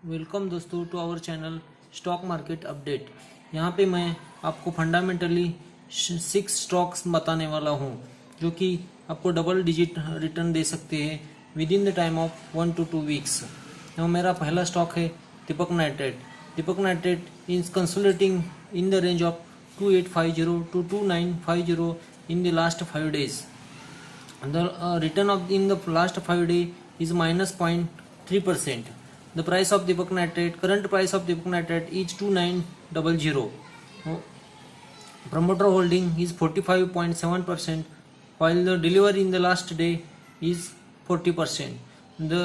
Welcome दोस्तों to our channel stock market update. यहाँ पे मैं आपको फंडामेंटली 6 स्टॉक्स बताने वाला हूँ जो कि आपको डबल डिजिट रिटर्न दे सकते हैं with in the time of 1 to 2 weeks. यहाँ मेरा पहला स्टॉक है Deepak Nitrite. Deepak Nitrite is consolidating in the range of 2850 to 2950 in the last 5 days. The return of in the last 5 days is minus 0.3%. The price of Deepak Nitrate, current price of Deepak Nitrate is 2900. Promoter holding is 45.7%, while the delivery in the last day is 40%. The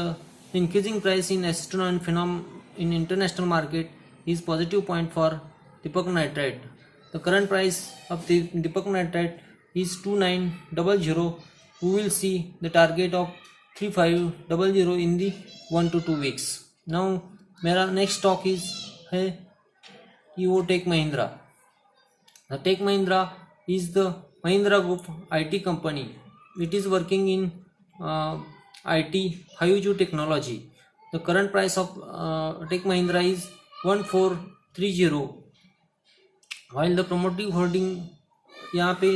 increasing price in acetone and phenom in international market is positive point for Deepak Nitrate. The current price of the Deepak Nitrate is 2900. We will see the target of 3500 in the 1 to 2 weeks. Now मेरा next stock is है ईवो Tech Mahindra. The Tech Mahindra is the Mahindra Group IT company. It is working in IT 5G technology. The current price of Tech Mahindra is 1430, while the promoting holding यहाँ पे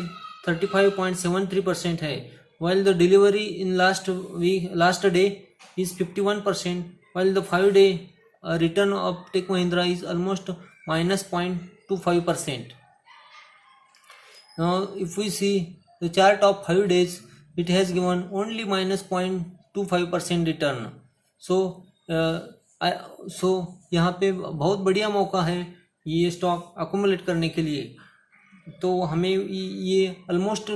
35.73% है, while the delivery in last day is 51%, while the 5 day return of Tech Mahindra is almost minus 0.25%. Now if we see the chart of 5 days, it has given only minus 0.25% return. So यहाँ पे बहुत बढ़िया मौका है ये stock accumulate करने के लिए. तो हमें ये ऑलमोस्ट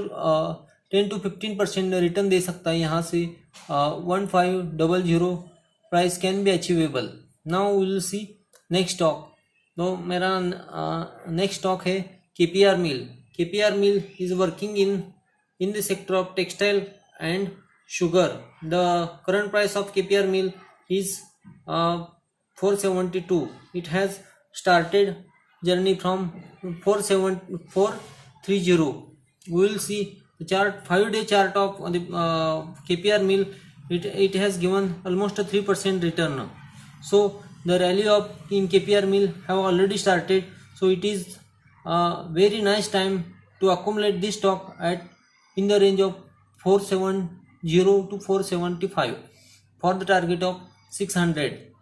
10 to 15% रिटर्न दे सकता है. यहाँ से 1500 price can be achievable. Now we will see next stock. तो मेरा नेक्स्ट स्टॉक है KPR Mill. KPR Mill is working in the sector of textile and sugar. The current price of KPR Mill is 472. It has started journey from 430. We will see the chart, 5-day chart of the KPR Mill. It has given almost a 3% return. So the rally of in KPR Mill have already started. So it is very nice time to accumulate this stock at in the range of 470 to 475 for the target of 600.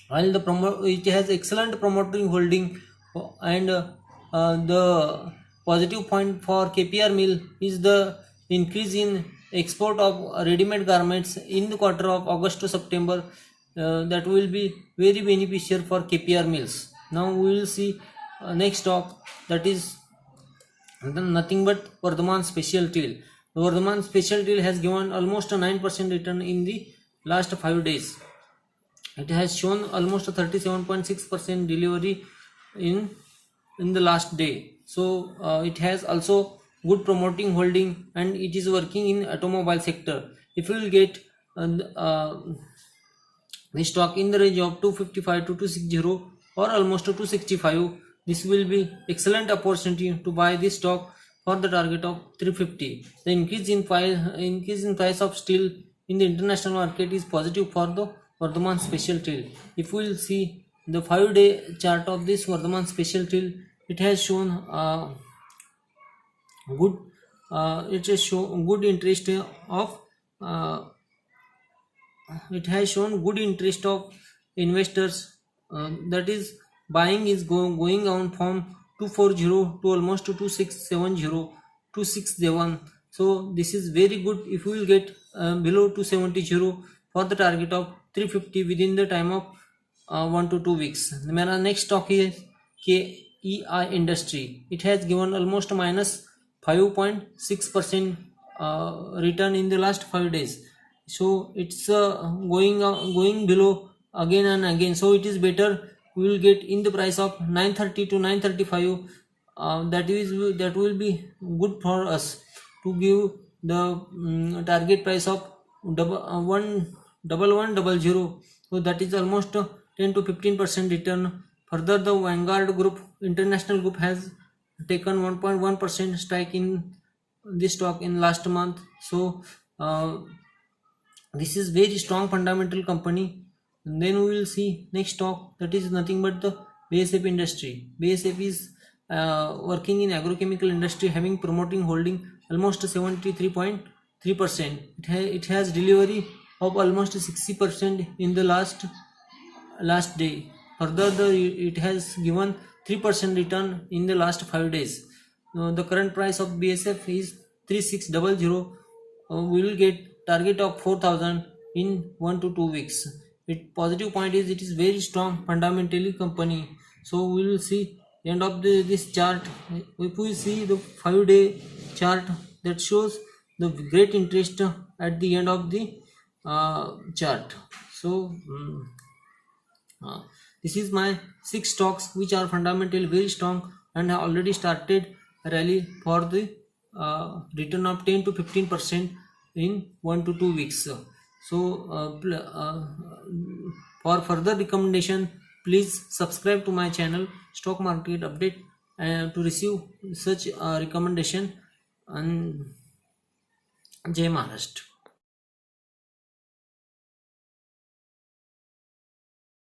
While it has excellent promoting holding, and the positive point for KPR Mill is the increase in export of ready-made garments in the quarter of August to September. That will be very beneficial for KPR Mills. Now we will see next stock, that is nothing but Vardhaman Special Steel. The Vardhaman Special Steel has given almost a 9% return in the last 5 days. It has shown almost a 37.6% delivery in the last day. So it has also good promoting holding, and it is working in automobile sector. If you will get the stock in the range of 255 to 260 or almost 265, this will be excellent opportunity to buy this stock for the target of 350. The increase in price of steel in the international market is positive for the Vardhaman Special Steel. If we will see the 5-day chart of this Vardhaman Special Steel, it has shown good interest of investors. That is buying is going on from 240 to almost 2670, 267. So this is very good if we will get below 270 for the target of 350 within the time of 1 to 2 weeks. मेरा next stock is KEI Industry. It has given almost minus 5.6% return in the last 5 days. So it's going below again and again. So it is better we will get in the price of 930 to 935. That will be good for us to give the target price of 1100. So that is almost 10 to 15% return. Further, the Vanguard Group International Group has taken 1.1% stake in this stock in last month. So this is very strong fundamental company. And then we will see next stock, that is nothing but the BSF industry. BSF is working in agrochemical industry, having promoting holding almost 73.3%. It has delivery of almost 60% in the last day. Further, it has given 3% return in the last 5 days. The current price of BSF is 3600. We will get target of 4000 in 1 to 2 weeks. Positive point is it is very strong fundamentally company. So we will see end of this chart. If we see the 5-day chart, that shows the great interest at the end of the chart. So this is my 6 stocks which are fundamentally very strong and have already started rally for the return of 10 to 15% in 1 to 2 weeks. So for further recommendation, please subscribe to my channel Stock Market Update to receive such recommendation. And Jai Maharashtra.